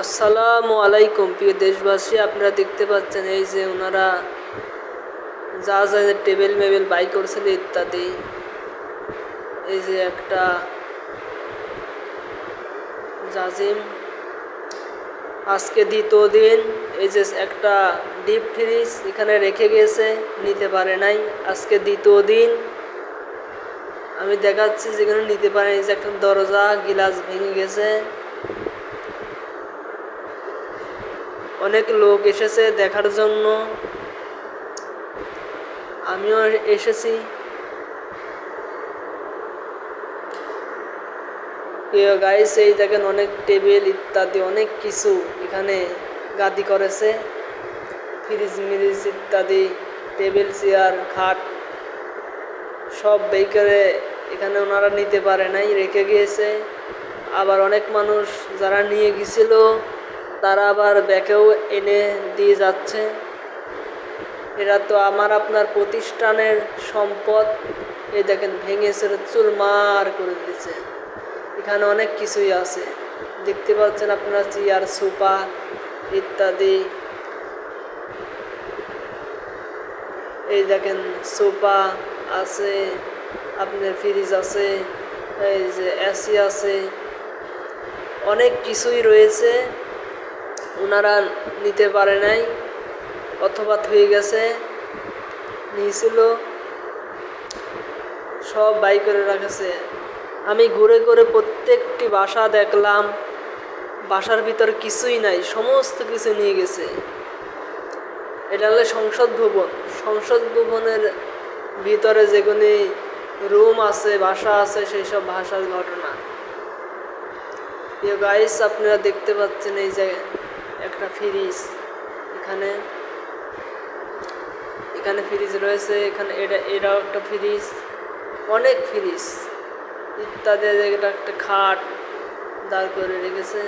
আসসালামু আলাইকুম প্রিয় দেশবাসী, আপনারা দেখতে পাচ্ছেন এই যে ওনারা যা যা টেবিল মেবেল বাই করছিল ইত্যাদি। এই যে একটা জাজিম, আজকে দ্বিতীয় দিন। এই যে একটা ডিপ ফ্রিজ এখানে রেখে গেছে, নিতে পারে নাই। আজকে দ্বিতীয় দিন আমি দেখাচ্ছি যেখানে নিতে পারে। এই যে একটা দরজা গিলাস ভেঙে গেছে। অনেক লোক এসেছে দেখার জন্য, আমিও এসেছি। গাইস, এই দেখেন অনেক টেবিল ইত্যাদি অনেক কিছু এখানে গাদি করেছে, ফ্রিজ মিরিজ ইত্যাদি, টেবিল চেয়ার খাট সব বেকারে এখানে ওনারা নিতে পারে নাই, রেখে গিয়েছে। আবার অনেক মানুষ যারা নিয়ে গেছিল তারা আবার ব্যাকেও এনে দিয়ে যাচ্ছে। এরা তো আমার আপনার প্রতিষ্ঠানের সম্পদ। এই দেখেন ভেঙেছে, চুরমার করে দিয়েছে। এখানে অনেক কিছুই আছে, দেখতে পাচ্ছেন আপনারা, চেয়ার সোফা ইত্যাদি। এই দেখেন সোফা আছে, আপনার ফ্রিজ আছে, এই যে এসি আছে, অনেক কিছুই রয়েছে। ওনারা নিতে পারে নাই অথবা থুয়ে গেছে, নিয়েছিল সব বাই করে রাখেছে। আমি ঘুরে ঘুরে প্রত্যেকটি বাসা দেখলাম, বাসার ভিতর কিছুই নাই, সমস্ত কিছু নিয়ে গেছে। এটা হলো সংসদ ভবন। সংসদ ভবনের ভিতরে যেগুলি রুম আছে, বাসা আছে, সেই সব ভাষার ঘটনা। প্রিয় গাইস, আপনারা দেখতে পাচ্ছেন এই যে একটা ফ্রিজ, এখানে এখানে ফ্রিজ রয়েছে, এখানে এটাও একটা ফ্রিজ, অনেক ফ্রিজ ইত্যাদি। এটা একটা খাট দাঁড় করে রেখেছে,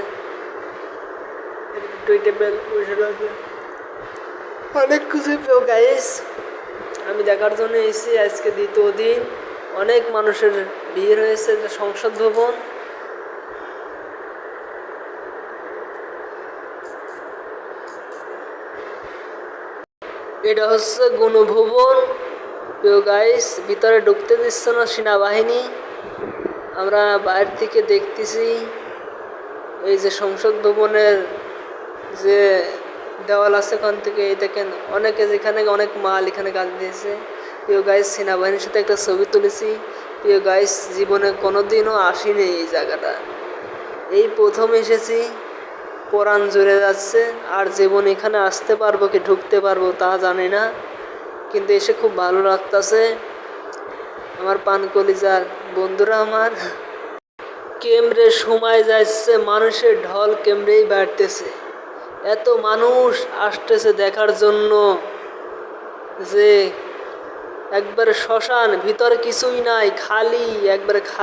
টেবিল অনেক কিছু। গাইস, আমি দেখার জন্য এসেছি। আজকে দ্বিতীয় দিন, অনেক মানুষের ভিড় হয়েছে সংসদ ভবন। এটা হচ্ছে গণভবন। প্রিয় গাইস, ভিতরে ঢুকতে দিচ্ছে না সেনাবাহিনী, আমরা বাইরে থেকে দেখতেছি। এই যে সংসদ ভবনের যে দেওয়াল আছে, ওখান থেকে এই দেখেন অনেকে, যেখানে অনেক মাল এখানে কাজ দিয়েছে। প্রিয় গাইস, সেনাবাহিনীর সাথে একটা ছবি তুলেছি। প্রিয় গাইস, জীবনে কোনোদিনও আসিনি এই জায়গাটা, এই প্রথম এসেছি। পরাণ জুড়ে যাচ্ছে, আর জীবন এখানে আসতে পারবো কি ঢুকতে পারবো তা জানি না, কিন্তু এসে খুব ভালো লাগতেছে। আমার পান কলিজার বন্ধুরা, আমার কেমরে সময় যাচ্ছে, মানুষের ঢল কেমরেই বাড়তেছে। এত মানুষ আসতেছে দেখার জন্য যে একবারে শ্মশান, ভিতরে কিছুই নাই, খালি, একবারে খালি।